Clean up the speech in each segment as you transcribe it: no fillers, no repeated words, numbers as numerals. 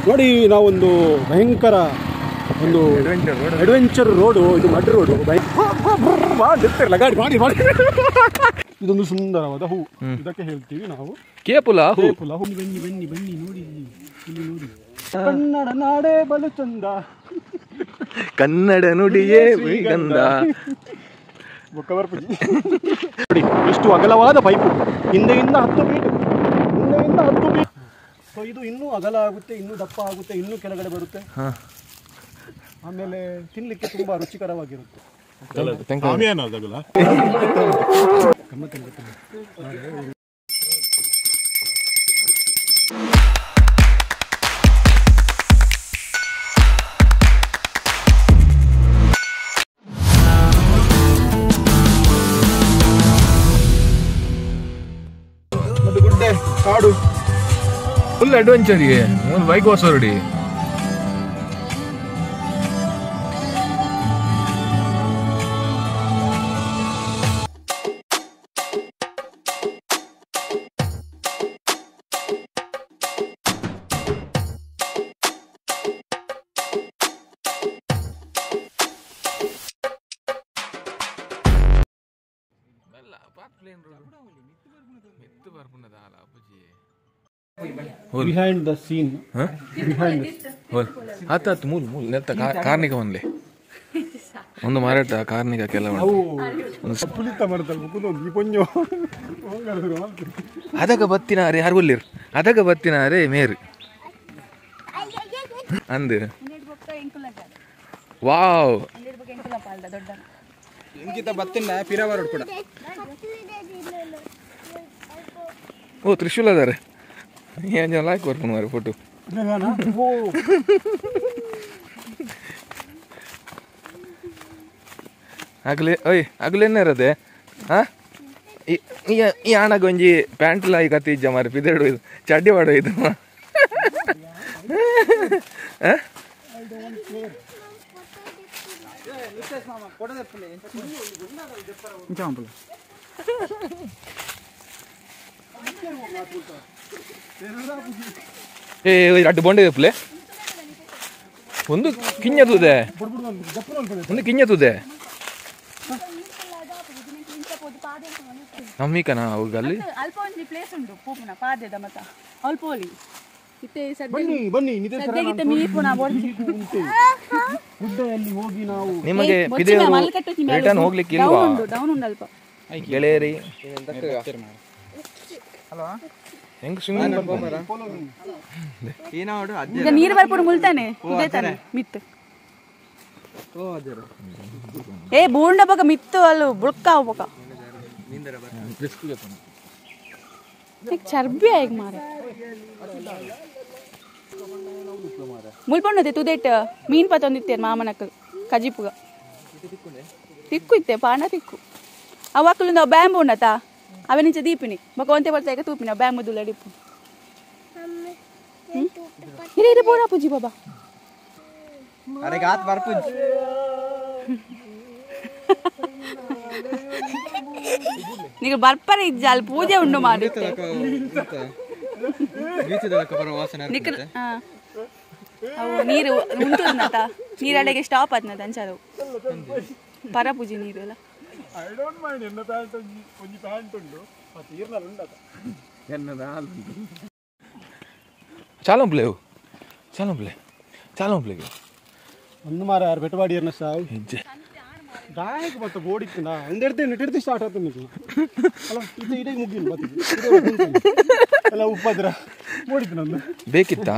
ನೋಡಿ ನಾವೊಂದು ಭಯಂಕರ ಒಂದು ಅಡ್ವೆಂಚರ್ ರೋಡು, ಇದು ಮಡ್ ರೋಡು. ಗಾಡಿ ಮಾಡಿ ಮಾಡಿ ಇದೊಂದು ಸುಂದರವಾದ ಹೂ, ಇದಕ್ಕೆ ಹೇಳ್ತೀವಿ ನಾವು ಕೇಪುಲ ಹೂ. ಬನ್ನಿ ಬನ್ನಿ ಬನ್ನಿ ನೋಡಿ, ಇಲ್ಲಿ ನೋಡಿ. ಕನ್ನಡ ನಾಡೇ ಬಲು ಚಂದ, ಕನ್ನಡ ನುಡಿಯೇ ಶ್ರೀಗಂಧ. ನೋಡಿ ಎಷ್ಟು ಅಗಲವಾದ ಪೈಪು, ಹಿಂದೆಯಿಂದ 10 ಫೀಟ್, ಮುಂದೆಯಿಂದ 10 ಫೀಟ್. ಸೊ ಇದು ಇನ್ನೂ ಅಗಲ ಆಗುತ್ತೆ, ಇನ್ನೂ ದಪ್ಪ ಆಗುತ್ತೆ, ಇನ್ನೂ ಕೆಳಗಡೆ ಬರುತ್ತೆ. ಆಮೇಲೆ ತಿನ್ಲಿಕ್ಕೆ ತುಂಬಾ ರುಚಿಕರವಾಗಿರುತ್ತೆ. ಮತ್ತೆ ಗುಡ್ಡೆ ಕಾಡು ಫುಲ್ ಅಡ್ವೆಂಚರ್ಗೆ ಒಂದು ಬೈಕ್ ಹೊಸ ಹೊರಡಿ. ಬಿಹೈಂಡ್ ದ ಸೀನ್, ಆತಾತು ಮೂಲ ಮೂಲ ನೆತ್ತ ಕಾರ್ನಿಕ ಒಂದ್ಲೆ ಒಂದು ಮಾರಾಟ ಕಾರ್ನಿಕ ಕೆಲವು ಅದಗ ಬತ್ತಿನಾರೆ ಯಾರುಲ್ಲಿರ್ ಅದಗ ಬತ್ತಿನಾರೆ ಮೇರು ಅಂದ್ ವಾವ್ ಓ ತ್ರಿಶೂಲ ಅದಾರೆ ಏನ್ ಜನ ಲಾಯ್ಕ್ ಬರ್ಕೊಂಡು ಮಾರೆ ಫೋಟೋ ಆಗ್ಲೇ ಓಯ್ ಆಗ್ಲೇನೇ ಇರದೆ ಹಾ ಈ ಆಣ ಗೊಂಜಿ ಪ್ಯಾಂಟ್ ಲಾಯಿ ಕತ್ತಿ ಇಜ್ಜ ಮಾರಿ ಪಿದೆಡು ಇದು ಚಡ್ಡಿ ಮಾಡೋ ಇದು ಏ ಅಡ್ಡು ಬೊಂಡೆ ಪ್ಲೇ ಒಂದು ಕಿಂಜತುದೆ ಒಂದು ಕಿಂಜತುದೆ ನಮ್ಮಿಕನಾ ಅಲ್ಲಿ ಅಲ್ಪ ಒಂದು ಪ್ಲೇಸ್ ಉಂಟು ಪೂಪುನ ಪಾದ್ಯದ ಮತ ಅಲ್ಪೋಲಿ ಇತ್ತೆ ಬನ್ನಿ ಬನ್ನಿ ಸದ್ಯಗಿತ್ತ ಮೀಪುನ ಗುಡ್ಡೆಯಲ್ಲಿ ಹೋಗಿ ನಾವು ನಿಮಗೆ ಪಿದೇವರು ರಿಟರ್ನ್ ಹೋಗ್ಲಿಕ್ಕೆ ಇಲ್ವಾ ಡೌನ್ ಉಂಟು ಅಲ್ಪ ಗೆಳೆಯರಿ ಹೆಂಗ್ ಸ್ವಿಮ್ಮಿಂಗ್ ಈಗ ನೀರು ಬರ್ಪುಡು ಮುಲ್ತಾನೆ ಇದೇತಾನೆ ಮಿತ್ತು ಏ ಬೂಂಡ ಬಕ ಮಿತ್ತು ಅಲ್ಲು ಬುಳ್ಕ ಹೋಗ್ಬೇಕ ಚರ್ಬಿ ಆಯ್ಗ ಮಾರ ಮುಲ್ಪೊಂಡತೆ ತುದೇಟ್ ಮೀನ್ ಪತ್ತೊಂದಿತ್ತೇನು ಮಾಮನಕ್ಕ ಕಜಿಪುಗ ತಿಕ್ಕು ಇತ್ತೆ ಪಾಂಡ ತಿಕ್ಕು ಅವಕ್ಕಲಿಂದ ಬ್ಯಾಂಬು ಉಂಡತ ಅವೇ ನಿಂಚ ದೀಪಿನಿ ಬಕ ಒಂತೆ ಬರ್ತಾಗ ತೂಪಿನ ಬ್ಯಾಂಬು ದುಲ್ಲ ಡಿಪ್ಪು ಇದು ಬೋಡ ಪೂಜಿ ಬಾಬಾ अरे गात बरपुज ನೀವು ಬರ್ಪರೆ ಇಜ್ಜಲ್ ಪೂಜೆ ಉಂಡು ಮಾಡುತ್ತೆ ಅವು ನೀರು ಉಂಟುನತ ನೀರಡೆಗೆ ಸ್ಟಾಪ್ ಆದ್ನತ ಅಂಚದು ಪರ ಪೂಜೆ ನೀರು ಎಲ್ಲ ಐ ಡೋಂಟ್ ಮೈಂಡ್ ಎನ್ನ ಪ್ಯಾಂಟ್ ಒಂಜಿ ಪ್ಯಾಂಟ್ ಉಂಡು ಮತ್ತೆ ಈರ್ನಲ್ಲ ಉಂಡತ ಎನ್ನದ ಚಾಲಂಪ್ಲೇವು ಚಾಲಂಪ್ಲೇಗೆ ಒಂದು ಮಾರ ಯಾರು ಬೆಟ್ಟವಾಡಿ ಏರ್ನ ಸಾವು ಹೆಜ್ಜೆ ದಾಯಕ ಮತ್ತೆ ಬೋಡಿಕ್ಕಿಂದ ಒಂದೆಡ್ದು ಸ್ಟಾರ್ಟ್ ಆಗ್ತದೆ ನೀವು ಅಲ್ಲ ಇದು ಇಡೀ ಮುಗಿಲ್ಲ ಮತ್ತೆ ಎಲ್ಲ ಉಪ್ಪದ್ರ ಬೋಡಿತ್ತು ನಂದು ಬೇಕಿತ್ತ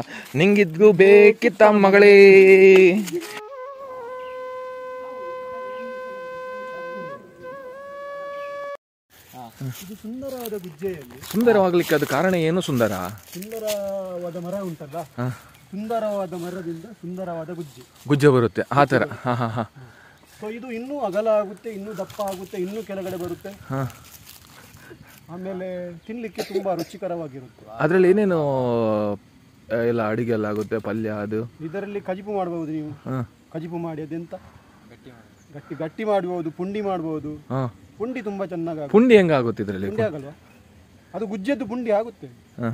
ನಿಂಗಿದ್ಗೂ ಬೇಕಿತ್ತ ಮಗಳೇ ಇದು ಸುಂದರವಾದ ಗುಜ್ಜೆಯಲ್ಲಿ ಸುಂದರವಾಗ್ಲಿಕ್ಕೆ ಅದು ಕಾರಣ ಏನು ಸುಂದರವಾದ ಮರ ಉಂಟಲ್ಲ ಸುಂದರವಾದ ಮರದಿಂದ ಸುಂದರವಾದ ಗುಜ್ಜೆ ಬರುತ್ತೆ ಆ ಥರ ಹಾ ಹಾ ಹಾ ಸೊ ಇದು ಇನ್ನೂ ಅಗಲ ಆಗುತ್ತೆ, ಇನ್ನೂ ದಪ್ಪ ಆಗುತ್ತೆ, ಇನ್ನೂ ಕೆಳಗಡೆ ಬರುತ್ತೆ. ಆಮೇಲೆ ತಿನ್ಲಿಕ್ಕೆ ತುಂಬಾ ರುಚಿಕರವಾಗಿರುತ್ತೆ. ಅದರಲ್ಲಿ ಏನೇನು ಎಲ್ಲ ಅಡಿಗೆ ಎಲ್ಲ ಆಗುತ್ತೆ, ಪಲ್ಯ ಅದು ಇದರಲ್ಲಿ ಕಜಿಪು ಮಾಡಬಹುದು. ನೀವು ಕಜಿಪು ಮಾಡಿ ಅದೆಂತ ಗಟ್ಟಿ ಮಾಡಬಹುದು, ಪುಂಡಿ ಮಾಡಬಹುದು. ಪುಂಡಿ ತುಂಬಾ ಚೆನ್ನಾಗಿ ಪುಂಡಿ ಹೆಂಗಾಗುತ್ತೆ ಇದರಲ್ಲಿ? ಪುಂಡಿ ಆಗಲ್ವಾ? ಅದು ಗುಜ್ಜೆದ್ದು ಪುಂಡಿ ಆಗುತ್ತೆ,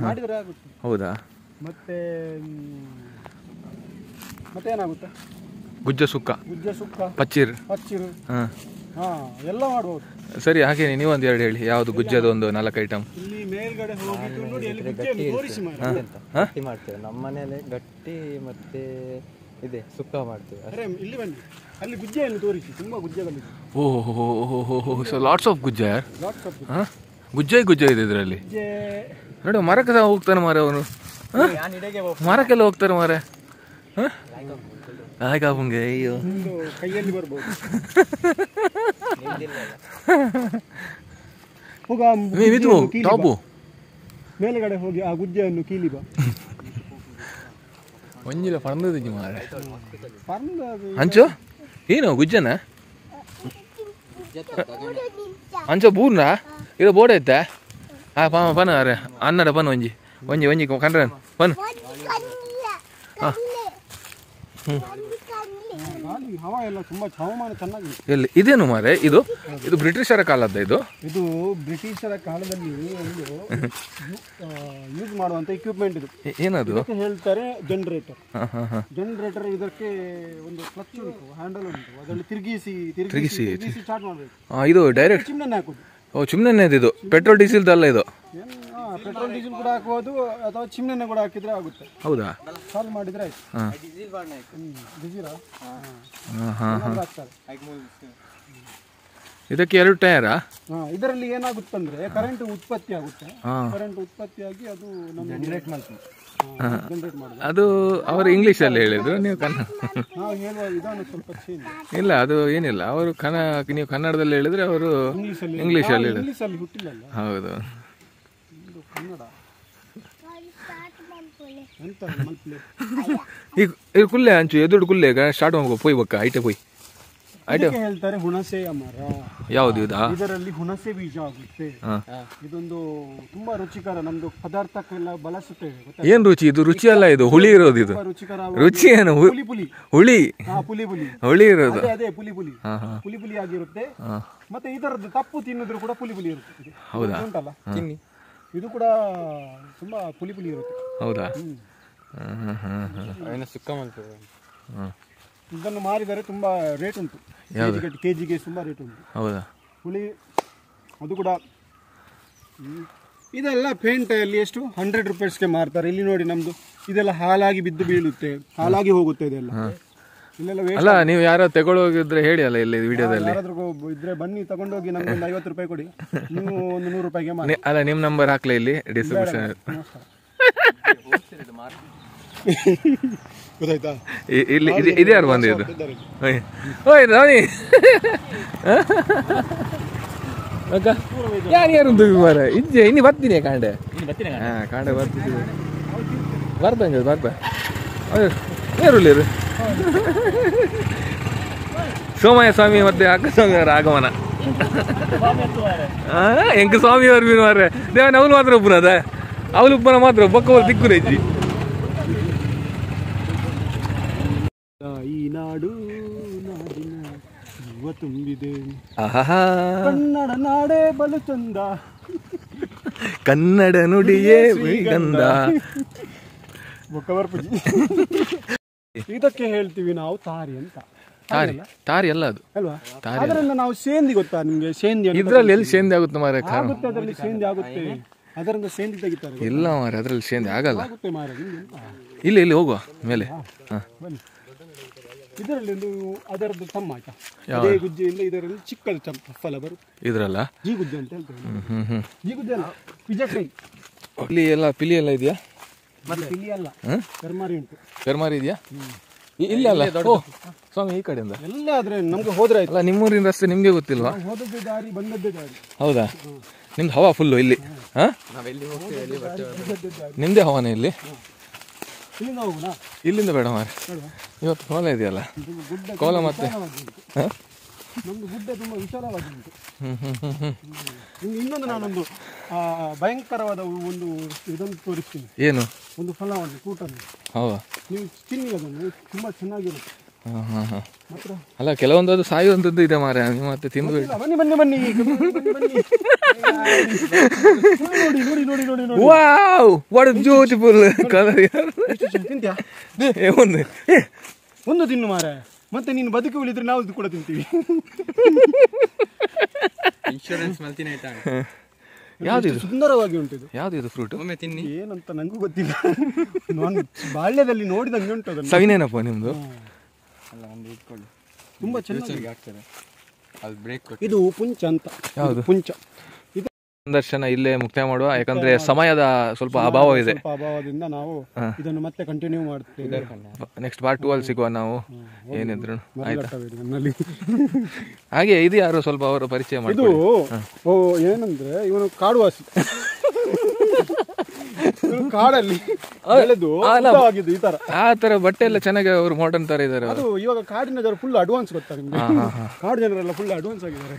ಮಾಡಿದರೆ ಆಗುತ್ತೆ. ಹೌದಾ? ಮತ್ತೆ ಮತ್ತೆ ಏನಾಗುತ್ತೆ? ಗುಜ್ಜ ಸುಕ್ಕ, ಗುಜ್ಜೆ ಸುಕ್ಕ, ಪಚ್ಚೀರ್. ಪಚ್ಚಿರು, ಹಾಂ ಎಲ್ಲ ಮಾಡ್ಬೋದು. ಸರಿ, ಹಾಗೆ ನೀವೊಂದು ಎರಡು ಹೇಳಿ, ಯಾವುದು ಗುಜ್ಜದ ಒಂದು 4 ಐಟಮ್. ಇಲ್ಲಿ ಮೇಲ್ಗಡೆ ಹೋಗಿದ್ದು ನೋಡಿ, ಅಲ್ಲಿ ಗುಜ್ಜೆಯನ್ನು ತೋರಿಸಿ ಮಾರ್ರೆ. ಗಟ್ಟಿ ಮಾಡ್ತೇವೆ ನಮ್ಮ ಮನೆಯಲ್ಲಿ, ಗಟ್ಟಿ ಮತ್ತೆ ಇದೆ ಸುಕ್ಕ ಮಾಡ್ತೇವೆ. ಅರೆ ಇಲ್ಲಿ ಬನ್ನಿ, ಅಲ್ಲಿ ಗುಜ್ಜೆಯನ್ನು ತೋರಿಸಿ, ತುಂಬಾ ಗುಜ್ಜೆಗಳಿದೆ. ಓಹೋ, ಸೊ ಲಾಟ್ಸ್ ಆಫ್ ಗುಜ್ಜ ಯಾರ್. ಲಾಟ್ಸ್ ಆಫ್ ಹಾಂ ಗುಜ್ಜ ಇದೆ ಇದರಲ್ಲಿ. ಗುಜ್ಜೆ. ನೋಡು, ಮರಕ್ಕೆ ಸಹ ಹೋಗ್ತಾನೆ ಮಾರೆ ಅವನು. ಮರಕ್ಕೆಲ್ಲ ಹೋಗ್ತಾರೆ ಮಾರೆ. ಹಾಂ ಆಯ್ಕಾಪಂಗೆ, ಅಯ್ಯೋ ಒಂದು ಕೈಯಲ್ಲಿ ಬರ್ಬೋದು. ಹೋಗ ಇದು ಟಾಪು ಮೇಲ್ಗಡೆ ಹೋಗಿ ಆ ಗುಜ್ಜೆಯನ್ನು ಕೀಲಿ ಬಾ. ಒಂಜಿಲ ಪಂದದಿಜ್ಜಿ ಮಾರೆ. ಪರ್ಂದದು ಅಂಚು ಏನು ಗುಜ್ಜನ ಅಂಚು ಬೂರ್ನ ಇದು ಬೋರ್ಡ್ ಐತೆ. ಪನ ಅರೆ ಅನ್ನಡ ಪನ ಒಂಜಿ ಒಂಜಿ ಒಂಜಿ ಕಂಡ್ರೆ ಪನ್. ಹಾಂ ಗಾಳಿ ಹವಾ ಎಲ್ಲ ತುಂಬಾ ಹವಾಮಾನ ಚೆನ್ನಾಗಿದೆ. ಎಲ್ಲಿ ಇದೇನು ಮಾರೆ? ಇದು ಬ್ರಿಟಿಷರ ಕಾಲದ. ಇದು ಬ್ರಿಟಿಷರ ಕಾಲದಲ್ಲಿ ಒಂದು ಯೂಸ್ ಮಾಡುವಂತ ಇಕ್ವಿಪ್ಮೆಂಟ್ ಇದು. ಏನದು ಹೇಳ್ತಾರೆ ಜನರೇಟರ್. ಹಾಂ ಜನರೇಟರ್ ಇದಕ್ಕೆ ಒಂದು ಕ್ಲಚ್ ಉಂಟು, ಹ್ಯಾಂಡಲ್ ಉಂಟು, ಅದರಲ್ಲಿ ತಿರುಗಿಸಿ ಸ್ಟಾರ್ಟ್ ಮಾಡಬೇಕು. ಇದು ಡೈರೆಕ್ಟ್ ಚಿಮ್ನೆನೆ ಹಾಕೋದು. ಓ ಚಿಮ್ನೆನೆ ಇದು ಪೆಟ್ರೋಲ್ ಡೀಸೆಲ್ದಲ್ಲ ಇದು. ಪೆಟ್ರೋಲ್ ಡೀಸೆಲ್ ಕೂಡ ಹಾಕಬಹುದು ಅಥವಾ ಚಿಮ್ನೆನೆ ಕೂಡ ಹಾಕಿದ್ರೆ ಆಗುತ್ತೆ. ಹೌದಾ? ಸಾಲ್ವ್ ಮಾಡಿದ್ರೆ ಆಯ್ತು. ಇದಕ್ಕೆ 2 ಟಯರಾ? ಇದರಲ್ಲಿ ಏನಾಗುತ್ತಂದ್ರೆ ಕರೆಂಟ್ ಉತ್ಪತ್ತಿ ಆಗುತ್ತೆ. ಕರೆಂಟ್ ಉತ್ಪತ್ತಿಯಾಗಿ ಅದು ಜನರೇಟ್ ಮಾಡ್ತದೆ. ಅದು ಅವರು ಇಂಗ್ಲಿಷ್ ಅಲ್ಲಿ ಹೇಳಿದ್ರು, ನೀವು ಕನ್ನಡ. ನಾವು ಹೇಳುವ ವಿಧಾನ ಸ್ವಲ್ಪ ಚೇಂಜ್. ಇಲ್ಲ ಅದು ಏನಿಲ್ಲ, ಅವರು ನೀವು ಕನ್ನಡದಲ್ಲಿ ಹೇಳಿದ್ರೆ ಅವರು ಇಂಗ್ಲಿಷ್ ಅಲ್ಲಿ ಹುಟ್ಟಿಲ್ಲಲ್ಲ. ಹೌದು ಕನ್ನಡ ಎಂತ ಈಗ ಕುಲ್ಲೆ ಅಂಚು ಎದುರು ಕುಲ್ಲೆ ಸ್ಟಾರ್ಟ್ ಮಾಡ್ಕೊ ಪೋಯ್ ಬಕ್ಕ ಐಟೆ ಪೋಯ್ ಐಟೆ ಹೇಳ್ತಾರೆ ಹುಣಸೆಯ ಮರ. ಯಾವ್ದು ಇದಾ? ಇದರಲ್ಲಿ ಹುಣಸೆ ಬೀಜ ಆಗುತ್ತೆ. ಇದೊಂದು ತುಂಬಾ ರುಚಿಕರ, ನಮ್ದು ಪದಾರ್ಥಕ್ಕೆಲ್ಲ ಬಳಸುತ್ತೇವೆ. ಏನ್ ರುಚಿ ಇದು? ರುಚಿ ಅಲ್ಲ, ಇದು ಹುಳಿ ಇರೋದು. ಇದು ರುಚಿಕರ ರುಚಿ ಏನು? ಹುಳಿ ಹುಳಿ ಇರೋದು. ಅದೇ ಪುಲಿ ಆಗಿರುತ್ತೆ. ಮತ್ತೆ ಇದರದ್ದು ತಪ್ಪು ತಿನ್ನಿದ್ರು ಕೂಡ ಪುಲಿ ಇರುತ್ತೆ. ಹೌದಾ? ಉಂಟಲ್ಲ ಇದು ಕೂಡ ತುಂಬಾ ಪುಲಿ ಇರುತ್ತೆ. ಹೌದಾ? ಸುಕ್ಕ ಮಾಡ್ತೇವೆ. ಇದನ್ನು ಮಾರಿದರೆ ತುಂಬಾ ರೇಟ್ ಉಂಟು. ಕೆಜಿಗೆ ತುಂಬಾ ರೇಟ್ ಉಂಟು. ಹೌದಾ? ಹುಳಿ ಅದು ಕೂಡ. ಇದೆಲ್ಲ ಪೇಂಟ್ ಅಲ್ಲಿ ಎಷ್ಟು 100 ರೂಪೀಸ್ಗೆ ಮಾರ್ತಾರೆ. ಇಲ್ಲಿ ನೋಡಿ, ನಮ್ದು ಇದೆಲ್ಲ ಹಾಲಾಗಿ ಬಿದ್ದು ಬೀಳುತ್ತೆ, ಹಾಲಾಗಿ ಹೋಗುತ್ತೆ. ಇದೆಲ್ಲ ಇಲ್ಲೆಲ್ಲ ಅಲ್ಲ, ನೀವು ಯಾರೋ ತಗೊಳ್ಳೋಗಿದ್ರೆ ಹೇಳಿ ಅಲ್ಲ ಇಲ್ಲಿ ವಿಡಿಯೋದಲ್ಲಿ. ಯಾರಾದ್ರೂ ಇದ್ರೆ ಬನ್ನಿ ತಗೊಂಡೋಗಿ, ನಮ್ಗೆ ಒಂದು 50 ರೂಪಾಯಿ ಕೊಡಿ, ನೀವು ಒಂದು 100 ರೂಪಾಯಿಗೆ ಮಾಡಿ. ಅಲ್ಲ, ನಿಮ್ಮ ನಂಬರ್ ಹಾಕ್ಲೇ ಇಲ್ಲಿ ಡಿಸ್ಕ್ರಿಪ್ಷನ್. ಗೊತ್ತಾಯ್ತಾ? ಇಲ್ಲಿ ಇದು ಯಾರು ಬಂದಿದ್ದು? ಓಯ್ ರಾಣಿ ಯಾರು ಮಾರ ಇಜ್ಜೆ ಇನ್ನು ಬರ್ತೀನಿ ಕಾಂಡೆ. ಹಾಂ ಕಾಂಡೆ ಬರ್ತಿದ್ದೀವಿ, ಬರ್ದಂಗೆ ಬರ್ತಾ ಯಾರುಳ್ಳಿ ಸೋಮಯ್ಯ ಸ್ವಾಮಿ ಮತ್ತೆ ಅಕ್ಕ ಸ್ವಾಮಿ ಅವರ ಆಗಮನ. ಎಂಕ ಸ್ವಾಮಿ ಅವ್ರು ಬೀನು ಮಾರ್ರೆ ದೇವನ ಅವನು ಮಾತ್ರ ಒಬ್ಬನದ, ಅವಳು ಉಪ್ಪನ ಮಾತ್ರ ಬೊಕ್ಕ ದಿಕ್ಕು ರೈಜಿ. ಈ ನಾಡು ನಾಡಿನ ಯುವ ತುಂಬಿದೆ, ಕನ್ನಡ ನಾಡೇ ಬಲು ಚಂದ, ಕನ್ನಡ ನುಡಿಯೇ ಗಂಧ. ಬೊಕ್ಕವರ್ಪುಜಿ ಇದಕ್ಕೆ ಹೇಳ್ತೀವಿ ನಾವು ತಾರಿ ಅಂತ. ತಾರಿ ಅಲ್ಲ ಅದು ಅಲ್ವಾ? ಅದರಿಂದ ನಾವು ಸೇಂದಿ ಗೊತ್ತಾ ನಿಮ್ಗೆ? ಸೇಂದಿ ಇದ್ರಲ್ಲಿ ಎಲ್ಲಿ ಸೇಂದಿ ಆಗುತ್ತೆ ಮಾರೆ? ಆಗುತ್ತೆ, ಅದರಲ್ಲಿ ಸೇಂದಿ ಆಗುತ್ತೆ, ಅದರಿಂದ ಸೇಂದಿ ತೆಗಿತಾರೆ. ಇಲ್ಲ ಮಾರೆ, ಅದ್ರಲ್ಲಿ ಸೇಂದಿ ಆಗಲ್ಲ. ಆಗುತ್ತೆ ಮಾರೆ. ಇಲ್ಲಿ ಹೋಗುವ ಮೇಲೆ. ಬನ್ನಿ, ಇದರಲ್ಲಿ ಒಂದು ಅದರದ್ದು ತಮ್ಮ ಆಯ್ತಾ, ಅದೇ ಗುಜ್ಜೆಯಿಂದ ಇದರಲ್ಲಿ ಚಿಕ್ಕದ ಫಲ ಬರುತ್ತೆ. ಇದ್ರಲ್ಲ ಜೀ ಗುಜ್ಜೆ ಅಂತ ಹೇಳ್ತೇವೆ. ಜೀ ಗುಜ್ಜೆ ಅಲ್ಲ, ಪಿಜಾಕೈ. ಇಲ್ಲಿ ಎಲ್ಲ ಪಿಲಿ ಎಲ್ಲ ಇದೆಯಾ? ಮತ್ತೆ ಪಿಲಿ ಅಲ್ಲ, ಕರ್ಮಾರಿ ಉಂಟು. ಕರ್ಮಾರಿ ಇದೆಯಾ? ಇಲ್ಲ ಅಲ್ಲ, ಸ್ವಾಮಿ ಈ ಕಡೆಯಿಂದ ಎಲ್ಲ ಆದ್ರೆ ನಮ್ಗೆ ಹೋದ್ರೆ ಆಯ್ತು. ಅಲ್ಲ, ನಿಮ್ಮೂರಿನ ರಸ್ತೆ ನಿಮ್ಗೆ ಗೊತ್ತಿಲ್ವಾ? ಹೋದದ್ದೇ ದಾರಿ, ಬಂದದ್ದೇ ದಾರಿ. ಹೌದಾ? ನಿಮ್ದು ಹವಾ ಫುಲ್ಲು ಇಲ್ಲಿ. ನಿಮ್ದೇ ಹವಾನೇ ಇಲ್ಲಿ? ಇಲ್ಲಿಂದ ಹೋಗೋಣ? ಇಲ್ಲಿಂದ ಬೇಡ ಮಾರೆ, ಇವತ್ತು ಕೋಲ ಇದೆಯಲ್ಲ, ಕೋಲ ಮತ್ತೆ ನಮ್ದು ಗುಡ್ಡ ತುಂಬಾ ವಿಶಾಲವಾಗಿ ಉಂಟು. ನಿಮ್ಗೆ ಇನ್ನೊಂದು ನಾನೊಂದು ಭಯಂಕರವಾದ ಒಂದು ಇದನ್ನು ತೋರಿಸ್ತೀನಿ. ಏನು? ಒಂದು ಫಲವನ್ನು, ಕೂಟನ್ನು. ಹೌದಾ? ನೀವು ತಿನ್ನಿ, ಅದನ್ನು ತುಂಬಾ ಚೆನ್ನಾಗಿರುತ್ತೆ. ಮಾತ್ರ ಅಲ್ಲ, ಕೆಲವೊಂದು ಅದು ಸಾಯುವಂಥದ್ದು ಇದೆ ಮಾರೆ, ನೀವು ಮತ್ತೆ ತಿಂದು. ಬನ್ನಿ ಬನ್ನಿ ಬನ್ನಿ ಬನ್ನಿ. ನೋಡಿ ನೋಡಿ ನೋಡಿ ನೋಡಿ ನೋಡಿ. Wow, what beautiful colour. ತಿಂತ್ಯಾ? ಒಂದು ಒಂದು ತಿನ್ನು ಮಾರೆ, ಮತ್ತೆ ನೀನು ಬದುಕಿ ಉಳಿದ್ರೆ ನಾವು ಇದು ಕೂಡ ತಿಂತೀವಿ. ಇನ್ಶೂರೆನ್ಸ್ ಮಲ್ತಿನ ಆಯ್ತಾ? ಯಾವ್ದಿದು? ಸುಂದರವಾಗಿ ಉಂಟಿದು. ಯಾವ್ದಿದು ಫ್ರೂಟ್? ಒಮ್ಮೆ ತಿನ್ನಿ. ಏನಂತ ನಂಗೂ ಗೊತ್ತಿಲ್ಲ, ನಾನು ಬಾಲ್ಯದಲ್ಲಿ ನೋಡಿದಂಗೆ ಉಂಟು ಅದನ್ನು. ಸವಿನೇನಪ್ಪ ನಿಮ್ದು? ಅಲ್ಲ, ಒಂದು ಇಟ್ಕೊಳ್ಳಿ, ತುಂಬಾ ಚೆನ್ನಾಗಿ ಆಗ್ತದೆ. ಅದು ಬ್ರೇಕ್ ಕೊಟ್ಟು. ಇದು ಪುಂಚ ಅಂತ. ಯಾವುದು? ಪುಂಚ. ಸಂದರ್ಶನ ಇಲ್ಲೇ ಮುಕ್ತಾಯ ಮಾಡುವ, ಯಾಕಂದ್ರೆ ಸಮಯದ ಸ್ವಲ್ಪ ಅಭಾವ ಇದೆ. ಅಭಾವದಿಂದ ನಾವು ಇದನ್ನು ಮತ್ತೆ ಕಂಟಿನ್ಯೂ ಮಾಡ್ತೇವೆ. ನೆಕ್ಸ್ಟ್ ಪಾರ್ಟ್ 2 ಅಲ್ಲಿ ಸಿಗುವ ನಾವು ಏನಿದ್ರು. ಆಯ್ತಾ? ನನ್ನಲ್ಲಿ ಹಾಗೆ ಇದು ಯಾರು ಸ್ವಲ್ಪ ಅವರ ಪರಿಚಯ ಮಾಡಿ. ಇದು ಏನಂದ್ರೆ ಇವನು ಕಾಡುವಾಸಿ. ಕಾಡಲ್ಲಿ ಬೆಳೆದು ಆಗಿದೆ ಈ ತರ. ಆ ತರ ಬಟ್ಟೆ ಎಲ್ಲ ಚೆನ್ನಾಗಿ ಅವರು ಮಾಡರ್ನ್ ತರ ಇದಾರೆ. ಅದು ಇವಾಗ ಕಾಡಿನ ಜನ ಫುಲ್ ಅಡ್ವಾನ್ಸ್ ಗೊತ್ತಾ ನಿಮ್ಗೆ? ಕಾಡು ಜನರೆಲ್ಲ ಫುಲ್ ಅಡ್ವಾನ್ಸ್ ಆಗಿದ್ದಾರೆ.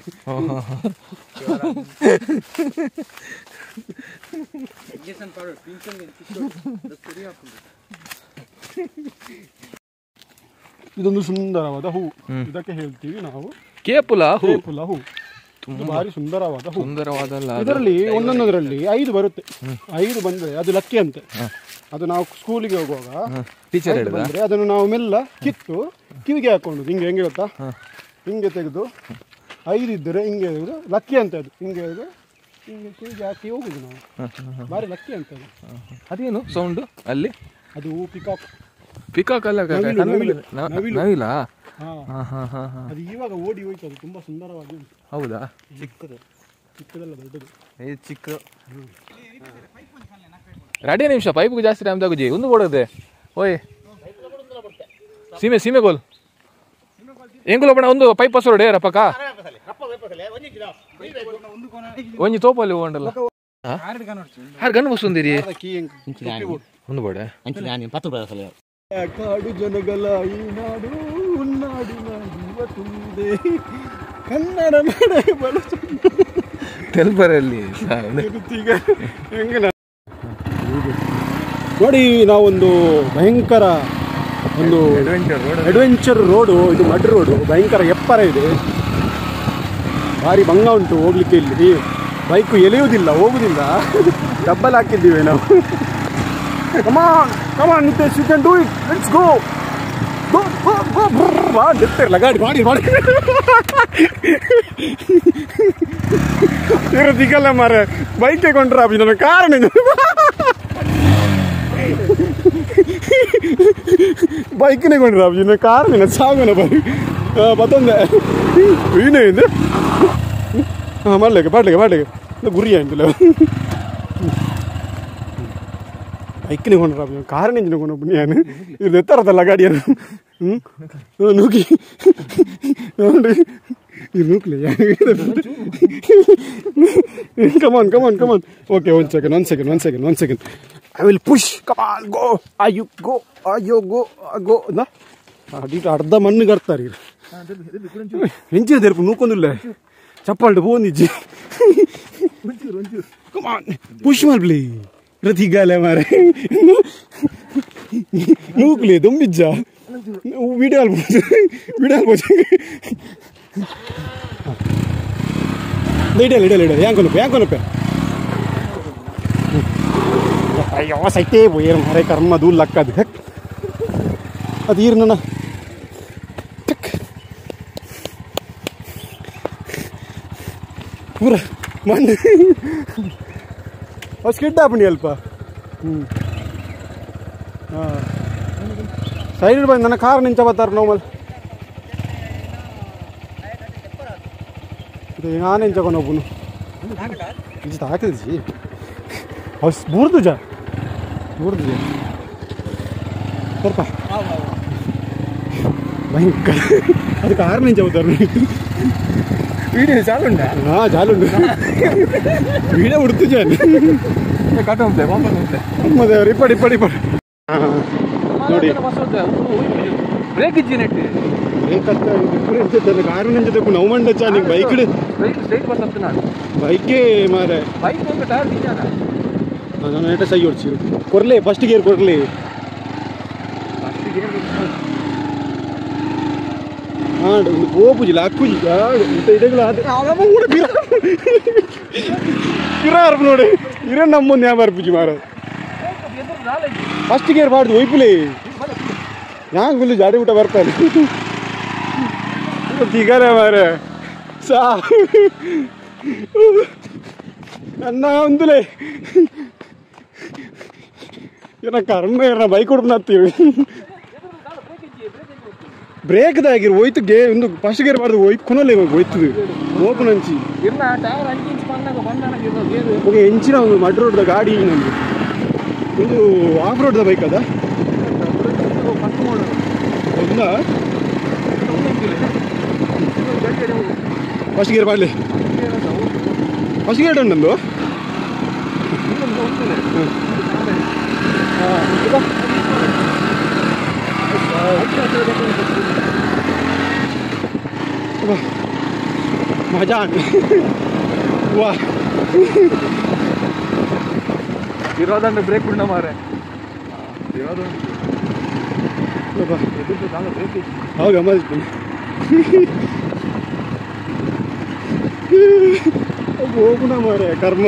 ಇದೊಂದು ಸುಂದರವಾದ ಹೂ, ಇದಕ್ಕೆ ಹೇಳ್ತೀವಿ ನಾವು ಕೇಪುಲ ಹೂ. ಕೇಪುಲ ಹೂ ಭಾರಿ ಸುಂದರವಾದ ಹೂ. ಸುಂದರವಾದಲ್ಲ, ಇದರಲ್ಲಿ ಒಂದೊಂದರಲ್ಲಿ 5 ಬರುತ್ತೆ. 5 ಬಂದ್ರೆ ಅದು ಲಕ್ಕಿ ಅಂತೆ. ಅದು ನಾವು ಸ್ಕೂಲಿಗೆ ಹೋಗುವಾಗ ಟೀಚರ್ ಬಂದ್ರೆ ಅದನ್ನು ನಾವು ಮೆಲ್ಲ ಕಿತ್ತು ಕಿವಿಗೆ ಹಾಕೊಂಡು ಹೆಂಗೆ ಗೊತ್ತಾ, ಹಿಂಗೆ ತೆಗೆದು 5 ಇದ್ದರೆ ಹಿಂಗೆ ತೆಗೆದು ಲಕ್ಕಿ ಅಂತ. ಅದು ಹಿಂಗೆ ಹಿಂಗೆ ಕಿವಿಗೆ ಹಾಕಿ ಹೋಗುದು ನಾವು, ಭಾರಿ ಲಕ್ಕಿ ಅಂತ ಅದು. ಅದೇನು ಸೌಂಡ್ ಅಲ್ಲಿ? ಅದು ಪಿಕಾಕ್. ಪಿಕಾಕ್ ಅಲ್ಲ, ನವಿಲ. ಅದು ಇವಾಗ ಓಡಿ ಹೋಯ್ತು. ಅದು ತುಂಬಾ ಸುಂದರವಾಗಿ ಉಂಟು. ಹೌದಾ? ಚಿಕ್ಕದಲ್ಲ, ದೊಡ್ಡದು. ಚಿಕ್ಕ ರೆಡಿ ನಿಮಿಷ ಪೈಪ್ಗೆ ಜಾಸ್ತಿ ಟೈಮ್ ತಗೋಜಿ ಒಂದು ಕೊಡೋದೆ. ಓಯ್ ಸೀಮೆ ಗೋಲ್ ಎಂಗುಲ ಬಣ್ಣ ಒಂದು ಪೈಪ್ ಹಸೋಡೆ ರಪ್ಪಕ ಒಂಜಿ ತೋಪಲ್ಲಿ ಹೋಗಂಡಲ್ಲ ಹಾರ್ ಗನ್ ಬಸ್ಸೊಂದಿರಿ ಒಂದು ಬೋಡೆ ಕಾಡು ಜನಗಳ ಈ ನಾಡು ನಾಡಿನ ಜೀವ ತುಂಬಿದೆ ಕನ್ನಡ ನಾಡ ಬಳಸ ತೆಲ್ಬರಲ್ಲಿ ನೋಡಿ. ನಾವೊಂದು ಭಯಂಕರ ಒಂದು ಅಡ್ವೆಂಚರ್ ರೋಡು, ಇದು ಮಡ್ ರೋಡು, ಭಯಂಕರ ಎಪ್ಪರ ಇದೆ, ಭಾರಿ ಭಂಗ ಉಂಟು ಹೋಗ್ಲಿಕ್ಕೆ. ಇಲ್ಲಿ ಬೈಕು ಎಳೆಯುವುದಿಲ್ಲ, ಹೋಗುದಿಲ್ಲ, ಡಬ್ಬಲ್ ಹಾಕಿದ್ದೀವಿ ನಾವು. Come on Nitesh, you can do it, let's go go go go. ನಿಂತಿರಲ್ಲ ಗಾಡಿ ಮಾಡಿ ಇರೋದಿಗಲ್ಲ ಮಾರ, ಬೈಕೆ ಕೊಂಡ್ರ ನನ್ನ ಕಾರಣ ಬೈಕ್ನೇ ಕೊಂಡ್ರ ನನ್ನ ಕಾರಣ ಸಾಗೋಣ ಬರೀ ಮತ್ತೊಂದೆ ಏನೇ ಇದು ಮಾಡ್ಲಿಕ್ಕೆ ಗುರಿ ಅಂತಿಲ್ಲ. ಬೈಕ್ನೇ ಕೊಂಡ್ರ ಕಾರಣ ಕೊಂಡು ಬನ್ನಿಯಾನು ಇದು ಎತ್ತರದಲ್ಲ ಗಾಡಿಯನ್ನು ನೂಕಿ ನೋಡ್ರಿ ಇದು ನೂಕ್ಲಿ. Come on okay, one second. I will push. Come on, go. Go. ಅರ್ಧ ಮಣ್ಣು ಕರ್ತಾರೆ ಹೆಂಚಿನ ತೆರಪು ನೂಕೊಂದಿಲ್ಲ ಚಪ್ಪಾಲ್ಟು ಹೋಂದಿಜ್ಜಿ. ಕಮಾನ್ ಪುಷ್ ಮಾಡ್ಲಿ ರತಿಗಾಲೆ ಮಾರೆ ನೂಕ್ಲಿ ದೊಂಬಿಜ್ಜ ವಿಡಿಯೋ ಅಲ್ಬೋದು ಇಡಲ್ಲ ಯಾಂಕೊನಪ್ಪೆ ಅಯ್ಯೋ ಸೈಟೇ ಬೋಯರ್ ಮಾರೆ ಕರ್ಮ ದೂಲ್ ಲಕ್ಕದು ಅದು ಈರ್ನ ಪೂರ ಮಣ್ಣು ಸ್ಕಿಡ್ ಹಾಪಣಿ ಅಲ್ಪ. ಸೈಡ್ ಬಂದು ನನ್ನ ಕಾರ್ ನಿಂಚ ಬರ್ತಾರೆ ನೋಮಲ್ ನಾನು ಎಂಚಕೊಂಡೋಗ್ನು ಇದು ಹಾಕಿದ್ಜಿ ಅವು ಬೂರ್ದು ಸ್ವಲ್ಪ ಭಯಂಕರ ಅದು ಕಾರ್ ನಿಂಚ ಬರ್ತಾರೆ. ವೀಡಿಯೋ ಚಾಲುಂಡ ಚಾಲುಂಡು ವೀಡಿಯೋ ಉಡ್ತು ಜಾನ್ ಮತ್ತೆ ಇಪ್ಪಡಿ ನೋಡಿ ಬ್ರೇಕ್ ಇಜ್ಜಿನೆಟ್ಟು ಕಾರು ನಂಜದಕ್ಕೂ ನಾವು ಮಂಡಚ್ಚ ನಿಂಗೆ ಬೈಕೇ ಮಾರೆ ನಾನು ನೆಟ್ಟ ಸೈ ಹೊಡ್ಸಿ ಕೊರ್ಲೆ ಫಸ್ಟ್ ಗೇರ್ ಕೊರ್ಲೆ ಒಂದು ಹೋಗುಜಿಲ್ಲ ಹಾಕುಜಿ ಕಿರಾರ್ಪು ನೋಡಿ ಇರ ನಮ್ಮೊಂದು ಯಾವ ಬರ್ಪುಜಿ ಮಾರ ಫಸ್ಟ್ ಗೇರ್ ಬಾಡ್ದು ಒಯ್ಪುಲೆ ಯಾಂಗುಲು ಜಾಡಿ ಊಟ ಬರ್ತಾನೆ ತಿಗರೆ ಮಾರೆ ಸಾ ನನ್ನ ಒಂದುಲೇ ಏನ ಕರ್ಮ ಏನ ಬೈಕ್ ಹೊಡ್ದು ನತ್ತೀವಿ ಬ್ರೇಕ್ದಾಗಿರು ಹೋಯ್ತು ಒಂದು ಫಸ್ಟ್ ಗೇರ್ ಮಾಡಿದ್ರು ಹೋಯ್ತು ಕೊನಲ್ಲೇ ಹೋಯ್ತದು ಹೋಗು ನಂಚಿ ಹೆಂಚಿನ ಒಂದು ಮಡ್ ರೋಡ್ದ ಗಾಡಿ ನಮ್ದು ಒಂದು ಆಫ್ ರೋಡ್ದ ಬೈಕ್ ಅದ ಒಂದ ಫಸ್ಟ್ ಗೇರ್ ಮಾಡಲಿ ಫಸ್ಟ್ ಗೇರ್ ಉಂಟು मजा वाह ಇರೋದಂದ್ರೆ ಬ್ರೇಕ್ ಬಿಡ ಮಾರೆ ಹೌದು ಗಮನ ಹೋಗುಣ ಮಾರೆ ಕರ್ಮ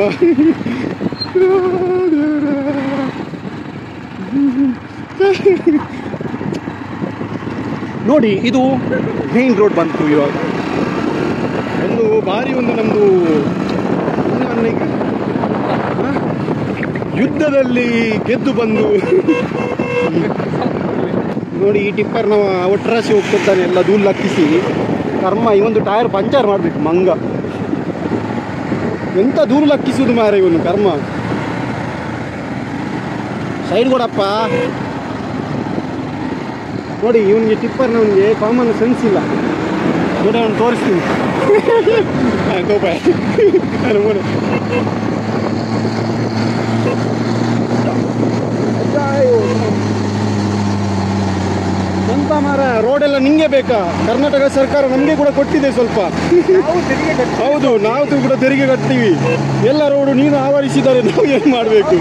ನೋಡಿ ಇದು ಮೇನ್ ರೋಡ್ ಬಂತು ಇವಾಗ ಒಂದು ಬಾರಿ ಒಂದು ನಮ್ಮದು ಯುದ್ಧದಲ್ಲಿ ಗೆದ್ದು ಬಂದು ನೋಡಿ ಈ ಟಿಪ್ಪರ್ ನಾವು ಒಟ್ರಾಸಿ ಹೋಗ್ತಿರ್ತಾನೆ ಎಲ್ಲ ಧೂಳು ಹತ್ತಿಸಿ ಕರ್ಮ ಈ ಒಂದು ಟೈರ್ ಪಂಚರ್ ಮಾಡಬೇಕು ಮಂಗ ಎಂತ ಧೂಳು ಹಕ್ಕಿಸುದು ಮಾರ ಇವನು ಕರ್ಮ ಸೈಡ್ ಕೊಡಪ್ಪ ನೋಡಿ ಇವನಿಗೆ ಟಿಪ್ಪರ್ನವನಿಗೆ ಕಾಮನ್ ಸೆನ್ಸ್ ಇಲ್ಲ ನೋಡಿ ಅವನು ತೋರಿಸ್ತೀನಿ ಕೋಪ ಎಂತ ಮಾರ ರೋಡೆಲ್ಲ ನಿಂಗೆ ಬೇಕಾ ಕರ್ನಾಟಕ ಸರ್ಕಾರ ನಮಗೆ ಕೂಡ ಕೊಟ್ಟಿದೆ ಸ್ವಲ್ಪ ಹೌದು ನಾವು ಕೂಡ ತೆರಿಗೆ ಕಟ್ತೀವಿ ಎಲ್ಲ ರೋಡು ನೀನು ಆವರಿಸಿದ್ದಾರೆ ನಾವು ಏನು ಮಾಡಬೇಕು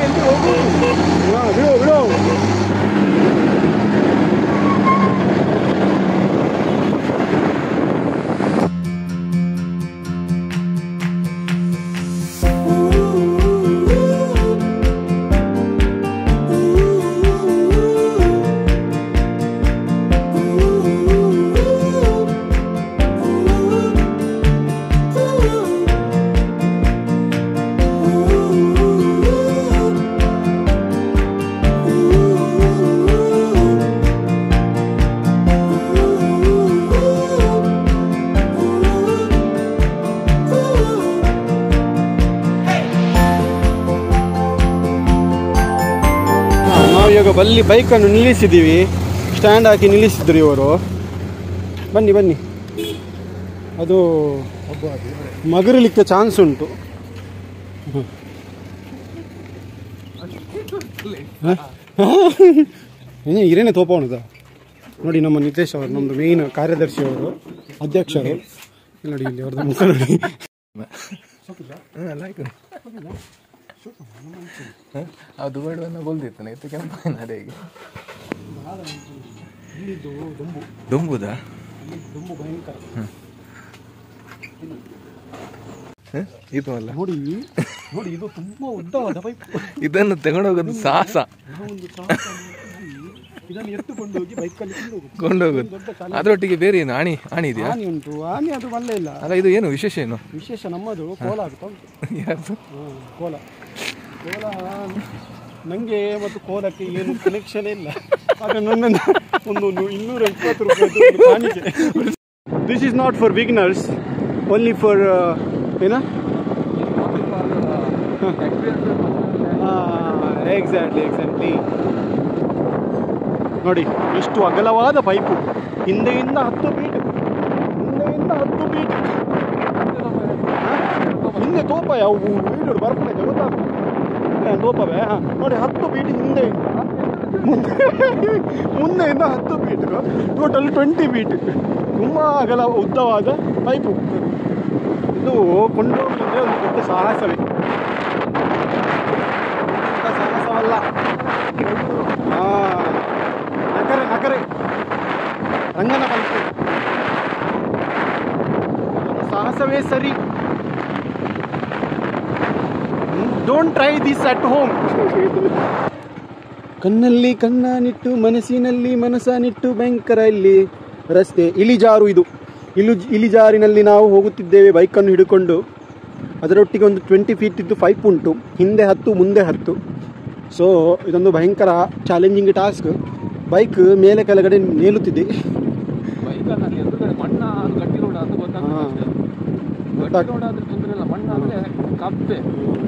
ಬಿಡು ಬಿಡು ಇವಾಗ ಬಲ್ಲಿ ಬೈಕನ್ನು ನಿಲ್ಲಿಸಿದ್ದೀವಿ ಸ್ಟ್ಯಾಂಡ್ ಹಾಕಿ ನಿಲ್ಲಿಸಿದ್ರು ಇವರು ಬನ್ನಿ ಬನ್ನಿ ಅದು ಮಗರಲಿಕ್ಕೆ ಚಾನ್ಸ್ ಉಂಟು ಹಿರೇನೆ ತೋಪವಣದ ನೋಡಿ ನಮ್ಮ ನಿತೇಶ್ ಅವರು ನಮ್ಮದು ಮೇಯ್ನ್ ಕಾರ್ಯದರ್ಶಿಯವರು ಅಧ್ಯಕ್ಷರು ನೋಡಿ ಇಲ್ಲಿ ಅವ್ರದ್ದು ಮುಖ ನೋಡಿ ಅದು ಬೇಡವನ್ನ ಬೋಲ್ದಿತ್ತಾನೆ ಎತ್ತು ಕೆಂಪನ ಅದೇಗೆ ದೊಂಬುದಾ ದುಂಬು ಭಯಂಕರ ಇದು ಅಲ್ಲ ನೋಡಿ ನೋಡಿ ಇದು ತುಂಬಾ ಉದ್ದವಾದ ಪೈಪ್ ಇದನ್ನು ತಗೊಂಡೋಗೋದು ಸಾಹಸ ಇದನ್ನು ಎತ್ತುಕೊಂಡೋಗಿ ಬೈಕಲ್ಲಿ ಕೊಂಡೋಗೋದು ಅದರೊಟ್ಟಿಗೆ ಬೇರೆ ಏನು ಆಣಿ ಇದೆಯಾ ಆನೆ ಉಂಟು ಆನೆ ಅದು ಬಲ್ಲ ಇಲ್ಲ ಅಲ್ಲ ಇದು ಏನು ವಿಶೇಷ ಏನು ವಿಶೇಷ ನಮ್ಮದು ಕೋಲ ಆಗ್ತಾ ಉಂಟು ಯಾರ್ದು ಕೋಲ ಕೋಲ ನನಗೆ ಮತ್ತು ಕೋಲಕ್ಕೆ ಏನು ಕನೆಕ್ಷನ್ ಇಲ್ಲ ಆದರೆ ನನ್ನ ಒಂದು 220 ರೂಪಾಯಿ ಕಾಣಿಕೆ this is not for beginners only for ಏನ ಎಕ್ಸಾಕ್ಟ್ಲಿ ನೋಡಿ ಎಷ್ಟು ಅಗಲವಾದ ಪೈಪು ಹಿಂದೆಯಿಂದ 10 ಫೀಟ್ ಹಿಂದೆ ತೋಪ ಯಾವ ವೀಡಿಯೋ ಬರ್ಪಣೆ ಗೊತ್ತಾಗ್ತದೆ ತೋಪವೇ ನೋಡಿ 10 ಫೀಟ್ ಹಿಂದೆಯಿಂದ ಮುಂದೆಯಿಂದ 10 ಫೀಟ್ ಟೋಟಲ್ 20 ಫೀಟ್ ತುಂಬ ಅಗಲ ಉದ್ದವಾದ ಪೈಪು ಇದು ಕೊಂಡೋಗ್ಲಿದ್ರೆ ಒಂದು ದೊಡ್ಡ ಸಾಹಸವೇ ಸಾಹಸವಲ್ಲ ನಕರೆ ರಂಗನ ಪಂಚೆ ಸಾಹಸವೇ ಸರಿ don't try this at home ಕಣ್ಣಲ್ಲಿ ಕಣ್ಣನಿಟ್ಟು ಮನಸ್ಸಿನಲ್ಲಿ ಮನಸ್ಸನಿಟ್ಟು ಭಯಂಕರ ಇಲ್ಲಿ ರಸ್ತೆ ಇಳಿಜಾರು. ಇದು ಇಳಿಜಾರಿನಲ್ಲಿ ನಾವು ಹೋಗುತ್ತಿದ್ದೇವೆ ಬೈಕನ್ನು ಹಿಡ್ಕೊಂಡು. ಅದರೊಟ್ಟಿಗೆ ಒಂದು 20 ಫೀಟ್ ಇದ್ದು ಪೈಪ್ ಉಂಟು, ಹಿಂದೆ 10 ಮುಂದೆ 10. ಸೊ ಇದೊಂದು ಭಯಂಕರ ಚಾಲೆಂಜಿಂಗ್ ಟಾಸ್ಕ್. ಬೈಕ್ ಮೇಲೆ ಕೆಳಗಡೆ ನೇಲುತ್ತಿದೆ.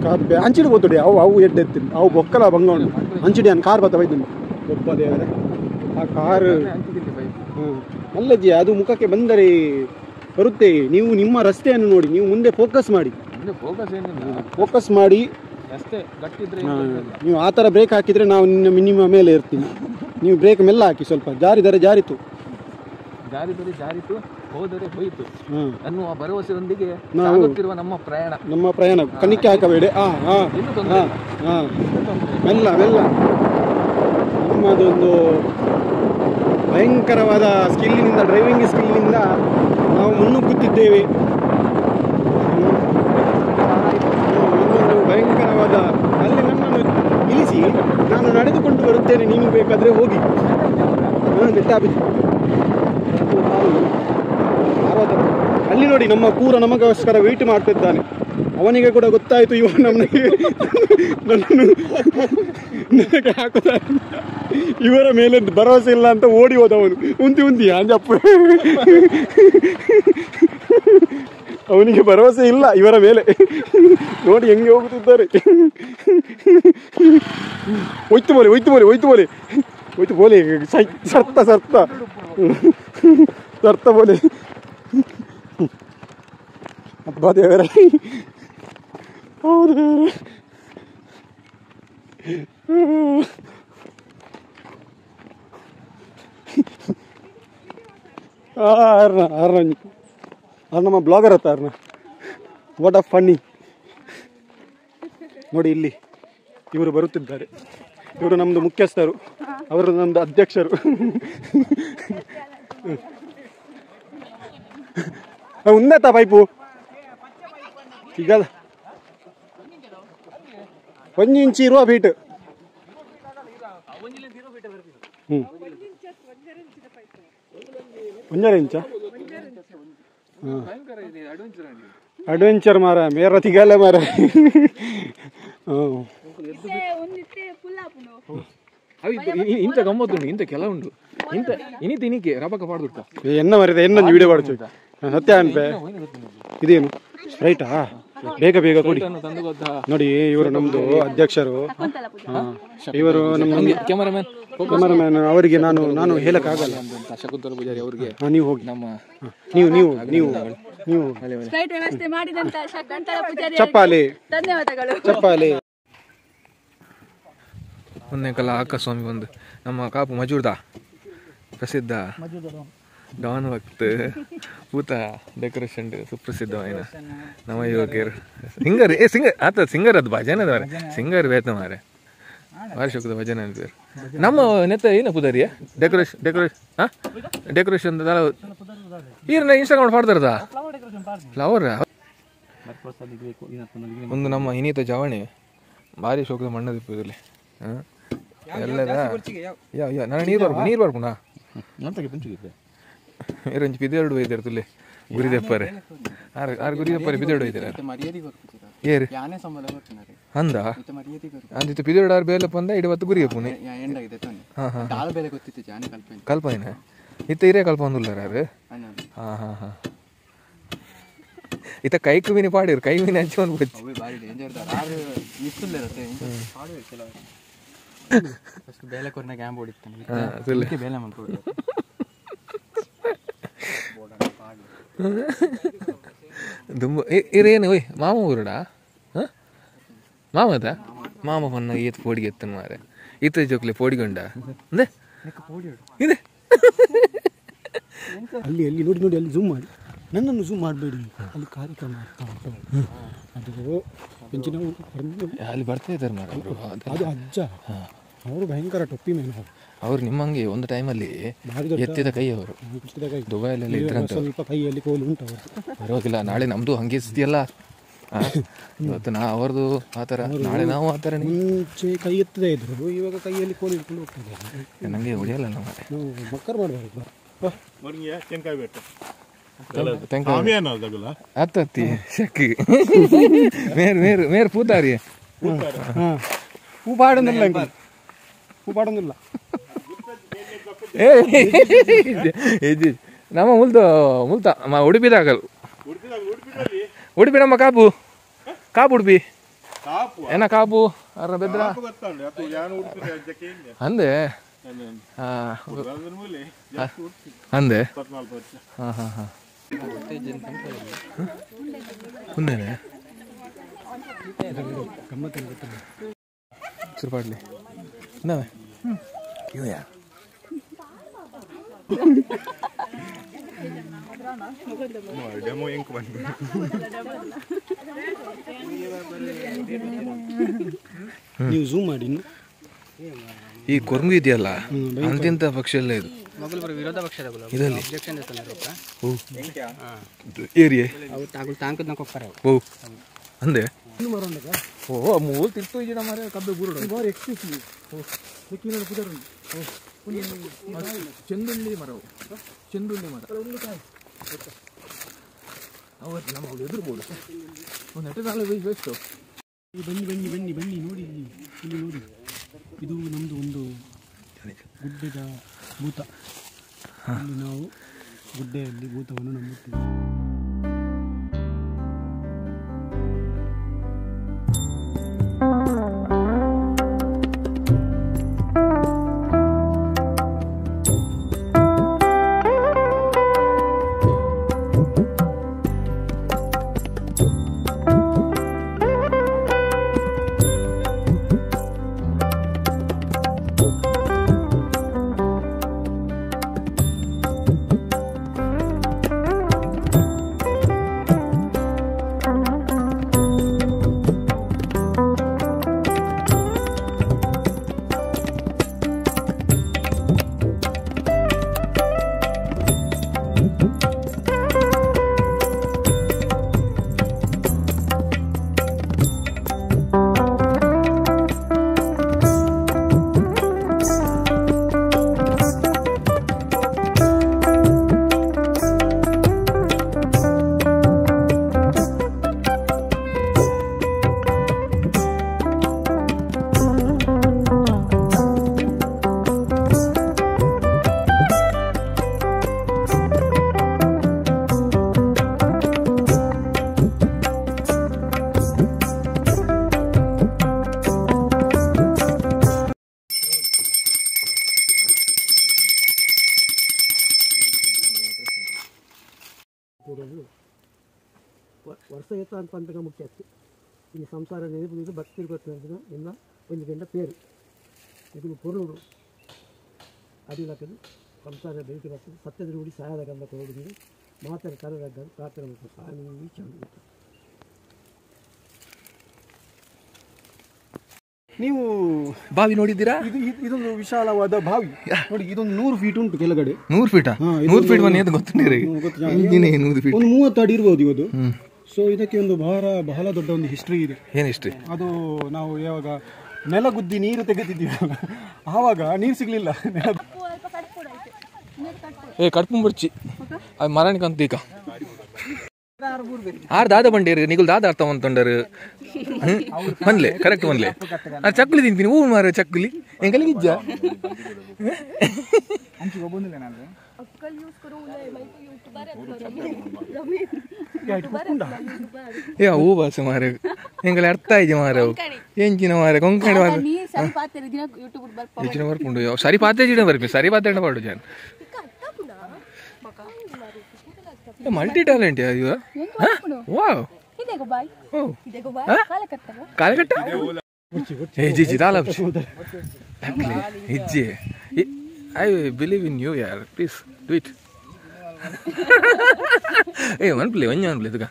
ಕಬ್ಬೆ ಅಂಚಿಡಿ ಗೊತ್ತುಡಿ ಅವು ಎಡ್ಡೆತ್ತೀನಿ ಅವು ಬೊಕ್ಕಲ ಬಂಗೌಂಡು ಅಂಚಿಡಿ ನಾನು ಕಾರ್ ಬತ್ತ ಬೈತೀನಿ ಒಬ್ಬ ದೇವರೇ. ಆ ಕಾರು ಅಲ್ಲಜ್ಜಿ ಅದು ಮುಖಕ್ಕೆ ಬಂದರೆ ಬರುತ್ತೆ. ನೀವು ನಿಮ್ಮ ರಸ್ತೆಯನ್ನು ನೋಡಿ, ನೀವು ಮುಂದೆ ಫೋಕಸ್ ಮಾಡಿ ನೀವು ಆ ಥರ ಬ್ರೇಕ್ ಹಾಕಿದರೆ ನಾವು ನಿಮ್ಮ ಮೇಲೆ ಇರ್ತೀನಿ. ನೀವು ಬ್ರೇಕ್ ಮೆಲ್ಲ ಹಾಕಿ, ಸ್ವಲ್ಪ ಜಾರಿತು ಹೋದರೆ ಹೋಯಿತು ಅನ್ನುವ ಭರವಸೆಯೊಂದಿಗೆ ನಮ್ಮ ಪ್ರಯಾಣ ಕಣಿಕೆ ಹಾಕಬೇಡಿ. ಮೆಲ್ಲ ನಿಮ್ಮದೊಂದು ಭಯಂಕರವಾದ ಸ್ಕಿಲ್ಲಿನಿಂದ, ಡ್ರೈವಿಂಗ್ ಸ್ಕಿಲ್ಲಿನಿಂದ ನಾವು ಮುನ್ನುಗ್ಗುತ್ತಿದ್ದೇವೆ. ಇನ್ನೊಂದು ಭಯಂಕರವಾದ ಅಲ್ಲಿ ನನ್ನನ್ನು ಇಳಿಸಿ ನಾನು ನಡೆದುಕೊಂಡು ಬರುತ್ತೇನೆ, ನೀನು ಬೇಕಾದರೆ ಹೋಗಿ. ಅಲ್ಲಿ ನೋಡಿ ನಮ್ಮ ಕೂರ ನಮಗೋಸ್ಕರ ವೆಯ್ಟ್ ಮಾಡ್ತಿದ್ದಾನೆ. ಅವನಿಗೆ ಕೂಡ ಗೊತ್ತಾಯಿತು ಇವ ನನ್ನನ್ನು ಹಾಕುತ್ತಾರೆ, ಇವರ ಮೇಲೆ ಭರವಸೆ ಇಲ್ಲ ಅಂತ ಓಡಿ ಹೋದವನು. ಉಂತಿ ಅಂಜಪ್ಪ, ಅವನಿಗೆ ಭರವಸೆ ಇಲ್ಲ ಇವರ ಮೇಲೆ. ನೋಡಿ ಹೆಂಗೆ ಹೋಗುತ್ತಿದ್ದಾರೆ. ಹೋಯ್ತು ಬೋಲೆ ಸರ್ತ ಬೋಲೆ ಅಬ್ಬಾ ದೇವರೇ. ಹೌದು ನಮ್ಮ ಬ್ಲಾಗರ್ ಹತ್ತ ವಾಟ್ ಆಫ್ ಫನ್ನಿ. ನೋಡಿ ಇಲ್ಲಿ ಇವರು ಬರುತ್ತಿದ್ದಾರೆ. ಇವರು ನಮ್ಮದು ಮುಖ್ಯಸ್ಥರು, ಅವರು ನಮ್ಮದು ಅಧ್ಯಕ್ಷರು. ಉಂದತ ಪೈಪು ಈಗ 1 ಇಂಚ್ ಇರುವ ಫೀಟ್. ಒಂದರ ಇಂಚ ಅಡ್ವೆಂಚರ್ ಮಾರ ಮೇರ ತಿಗಲ್ಲ ಮಾರ. ಇಂತ ಗಮ್ಮತ್ತುಂಡು, ಇಂತ ಕೆಲ ಉಂಡು, ಇಂತ ಇನಿಕೆ ರಬಕ ಪಾಡ್ದುಟ್ಟ ಎನ್ನ ಮರಿದ ಎನ್ನ ವಿಡಿಯೋ ಪಾಡ್ಚು ಸತ್ಯ ಅನ್ಪೆ. ಇದೇನು ರೈಟಾ? ಬೇಗ ಕೊಡಿ. ನೋಡಿ ಇವರು ನಮ್ದು ಅಧ್ಯಕ್ಷರು, ಇವರು ನಮ್ಮ ಕ್ಯಾಮರಾಮ್ಯಾನ್. ಅವರಿಗೆ ನಾನು ಹೇಳಕ್ಕಾಗಲ್ಲ. ಶಕುಂತಲ ಪೂಜಾರಿ ಅವರಿಗೆ ನೀವು ಹೋಗಿ, ನೀವು ಚಪ್ಪಾಲೆ. ಒಂದೇಕಲ್ಲ ಆಕಸ್ವಾಮಿ ಒಂದು ನಮ್ಮ ಕಾಪು ಮಜೂರ್ದ ಪ್ರಸಿದ್ಧ ಡಾನ್ ವಕ್ತ್ ಪೂತ ಡೆಕೋರೇಷನ್ ಸುಪ್ರಸಿದ್ಧವಾಯಿನ ನಮ್ಮ ಯುವಕರು ಸಿಂಗರ್ ಅದು ಭಜನೆ ಅದಾರೆ, ಸಿಂಗರ್ ಬೇತ ಮಾರೆ ಭಾರಿ ಶೋಕದ ಭಜನೆ ಅಂತಾರೆ. ನಮ್ಮ ನೆತ್ತ ಏನ ಪುದಾರಿಯ ಡೆಕೋರೇಷನ್ ಈರ್ನ ಇನ್ಸ್ಟಾಗ್ರಾಮ್ ಮಾಡ್ತಾರದ ಫ್ಲವರ್ ಒಂದು ನಮ್ಮ ಇನಿತ ಜವಣಿ ಭಾರಿ ಶೋಕದ ಮಣ್ಣದ ಇಪ್ಪದಲ್ಲಿ ಎಲ್ಲದ ನಾನು ನೀರು ಬರ್ಪುಣ ಇರಂಜಿ ಪಿದೆರಡು ಒಯ್ದಾರೆ ತುಲ್ಲಿ ಗುರಿದೆಪ್ಪರೆ ಆರು ಗುರಿದೆಪ್ಪರೆ ಪಿದೆರಡು ಒಯ್ದಾರೆ ಏರು ಅಂದ ಅಂದಿತ್ತು ಪಿದೆರಡು ಆರು ಬೇಲೆ ಪಂದ ಇಡವತ್ತು ಗುರಿ ಪುನೆ ಕಲ್ಪನೆ ಇತ್ತ ಇರೇ ಕಲ್ಪ ಒಂದುಲ್ಲಾರ ಇತ್ತ ಕೈಕು ಮೀನಿ ಪಾಡಿರು ಕೈ ಮೀನಿ ಹಚ್ಚಿ ಒಂದು ದುಂಬ ಇರೇನು ಒಯ್ ಮಾಮ ಊರಡಾ ಮಾಮದ ಮಾಮ ಪನ್ನ ಈತ ಪೋಡಿಗೆ ಎತ್ತನ ಮಾರೆ ಈತ ಜೋಕ್ಲೆ ಪೋಡಿಗೊಂಡ ಅಂದೆ ಇದೆ ಅಲ್ಲಿ ನೋಡಿ ಅಲ್ಲಿ ಝೂಮ್ ಮಾಡಿ, ನನ್ನನ್ನು ಝೂಮ್ ಮಾಡಬೇಡಿ. ಅಲ್ಲಿ ಕಾರ್ಯಕ್ರಮ ಆಗ್ತಾ ಉಂಟು. ಅದು ಅಲ್ಲಿ ಬರ್ತಾ ಇದ್ದಾರೆ ಮಾರ ಅದು ಅಜ್ಜ, ಅವರು ಭಯಂಕರ ಟೊಪ್ಪಿ ಮೇಲೆ ಅವ್ರು ನಿಮ್ಮಂಗೆ ಒಂದು ಟೈಮಲ್ಲಿ ಎತ್ತಿದ ಕೈ ಅವರು ದುಬೈಲೆಲ್ಲ ಇದ್ರಂತ. ಸ್ವಲ್ಪ ಕೈಯಲ್ಲಿ ಕೋಲು ಉಂಟು ಅವರು ಪರವಾಗಿಲ್ಲ. ನಾಳೆ ನಮ್ಮದು ಹಂಗೆ ಸ್ಥಿತಿಯಲ್ಲ ಇವತ್ತು ಅವ್ರದ್ದು ಆ ಥರ, ನಾಳೆ ನಾವು ಆ ಥರ. ಮುಂಚೆ ಕೈ ಎತ್ತದೇ ಇದ್ರು, ಇವಾಗ ಕೈಯಲ್ಲಿ ಕೋಲ್ ಇಟ್ಕೊಂಡು ಹೋಗ್ತಿದ್ದಾರೆ. ನನಗೆ ಹೊಡೆಯಲ್ಲ ನಾವು ಮಕ್ಕರ್ ಮಾಡಬೇಕು. ಅತ್ತತ್ತಿ ಶಕ್ಕಿ ಮೇರ್ ಪೂತಾರಿ ಹೂ ಪಾಡೊಂದಿಲ್ಲ, ಹೂ ಪಾಡೊಂದಿಲ್ಲ. ನಮ್ಮ ಮುಲ್ತ ಉಡುಪಿದಾಗಲ್ ಉಡುಪಿ ನಮ್ಮ ಕಾಪು ಉಡುಪಿ ಏನ ಕಾಪು ಅರ ಬೆದ್ರ ಅಂದೆ ಅಂದೆ ಹಾಂ ಹಾಂ ಹಾಂ ಮುಂದೆನೆ ಸುರ್ಪಾಡ್ಲಿ ನಾವೇ ಇವ ಯಾರು ನೀವು ಝೂಮ್ ಮಾಡಿ. ಈ ಕೊರಂಗು ಇದೆಯಲ್ಲ ಅಂತಿಂತ ಪಕ್ಷ ಎಲ್ಲ ಇದು ವಿರೋಧ ಪಕ್ಷದ ಏರಿಯೇ ಓ ಅಂದೆ ಓ ಮೂಲ್ ತಿರ್ತು ಇದೀನ ಮಾರೆ ಕಬ್ಬೆ ಬೂರು ಚೆಂದುಳ್ಳಿ ಮರವು ಚೆಂದುಳ್ಳಿ ಮರ ಅವತ್ತು ನಮ್ಮ ಎದುರ್ಬೋದು ಒಂದು ಎಟ್ಟದಾಲ ವೇಸ್ಟು. ಬನ್ನಿ ಬನ್ನಿ ಬನ್ನಿ ಬನ್ನಿ ನೋಡಿ, ಇಲ್ಲಿ ನೋಡಿ, ಇದು ನಮ್ಮದು ಒಂದು ಗುಡ್ಡೆದ ಭೂತ. ಇಲ್ಲಿ ನಾವು ಗುಡ್ಡೆಯಲ್ಲಿ ಭೂತವನ್ನು ನಂಬುತ್ತೇವೆ. ವರ್ಷ ಎತ್ತ ಅಂತ పంతగా ముఖ్య ఈ సంసార నేర్పుది భక్తి కొట్టిన నిన్న కొంచెం గంట పేరు ఇప్పుడు పొరుడు అది నాకు సంసార బయటికి వస్తుంది సత్యద్రుడి సాయద గంధ కొడుకు ಮಾತರ ಕರದಾಗ ಪ್ರಾರ್ಥನೆ ಮಾಡ್ತಾರೆ ಸ್ವಾಮಿ ಚಂದ. ನೀವು ಬಾವಿ ನೋಡಿದ್ದೀರಾ? ಇದೊಂದು ವಿಶಾಲವಾದ ಬಾವಿ ನೋಡಿ, ಇದೊಂದು 100 ಫೀಟ್ ಉಂಟು ಕೆಳಗಡೆ. 100 ಫೀಟಾ? 100 ಫೀಟ್ ಬನ್ನಿ ಅಂತ ಗೊತ್ತಿದ್ದೀರಿ? 100 ಫೀಟ್, ಒಂದು 30 ಅಡಿ ಇರ್ಬೋದು ಇವತ್ತು. ಸೊ ಇದಕ್ಕೆ ಒಂದು ಬಹಳ ದೊಡ್ಡ ಒಂದು ಹಿಸ್ಟ್ರಿ ಇದೆ. ಏನು ಹಿಸ್ಟ್ರಿ? ಅದು ನಾವು ಯಾವಾಗ ನೆಲಗುದ್ದಿ ನೀರು ತೆಗೆದಿದ್ದೀವಿ ಆವಾಗ ನೀರು ಸಿಗ್ಲಿಲ್ಲ. ಏ ಕಟ್ಪು ಬರ್ಚಿ ಅದು ಮರಾಣಿಕ ಅಂತ ಈಗ ಆರು ದಾದ ಬಂಡೇರಿ ನಿಗುಲ್ ದಾದ ಅರ್ಥ ಅಂತೊಂಡರು ಮನ್ಲೆ ಕರೆಕ್ಟ್ ಮನ್ಲೆ ಅದು ಚಕ್ಕಲಿ ತಿಂತೀನಿ ಹೂ ಮಾರ ಚಕ್ಕಲಿ ಎಂಕಲಿ ಇಜ್ಜ ಏ ಹೂ ಬಾಸ ಮಾರ ಎಂಕಲಿ ಅರ್ಥ ಆಯ್ತು ಮಾರ ಎಂಚಿನ ಮಾರ ಕೊಂಕಣಿ ಮಾರ ಹೆಚ್ಚಿನ ಬರ್ಕೊಂಡು ಸರಿ ಪಾತೆ ಜಿಡ ಬರ್ಪಿ ಸರಿ ಪಾತೆ ಪಾಡು ಜಾನ್ ಮಲ್ಟಿ ಟ್ಯಾಲೆಂಟ್ ಇವ ವಾವ್ ಕಾಲಕಟ್ಟ ಏ ಜಿಜಿ ತಾಲ ಇಜ್ಜಿ ಐ ಬಿಲೀವ್ ಇನ್ ಯು ಯಾರ್ ಪ್ಲೀಸ್ ಡು ಇಟ್ ಏ ಒನ್ಪ್ಲೆ ಒನ್ಪ್ಲೆ ತುಗ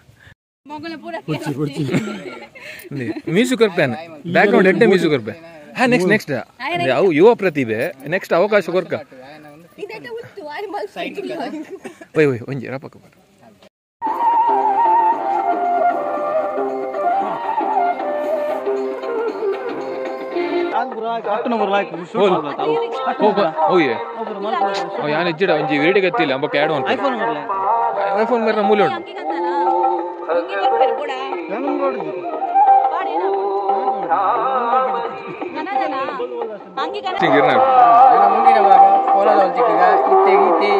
ಮ್ಯೂಸಿಕ್ ಕೊರ್ಪೇನ್ ಬ್ಯಾಕ್ಗ್ರೌಂಡ್ ಎಡ್ಡೆ ಮ್ಯೂಸಿಕ್ ಕೊರ್ಪೆ ಹಾ ನೆಕ್ಸ್ಟ್ ಅವು ಯುವ ಪ್ರತಿಭೆ ನೆಕ್ಸ್ಟ್ ಅವಕಾಶ ಕೊರ್ಕ ಒಯ್ ಒಂಜಿ ರಪಕ್ಕ ಓಯೆ ಯಾನ್ ಇಜ್ಜಿಡ ಒಂಜಿ ವಿಡಿಯೋ ಗತ್ತಿಲ್ಲ ಅಂಬಕ್ಕೆ ಆಡ್ ಉಂಟು ಐಫೋನ್ ಮೇರೆ ಮೂಲೆ ಉಂಟು ಮುಂದಿನ ಭಾಗ ಕೋಲಾರ ಇತ್ತೆ ಗೀತೆ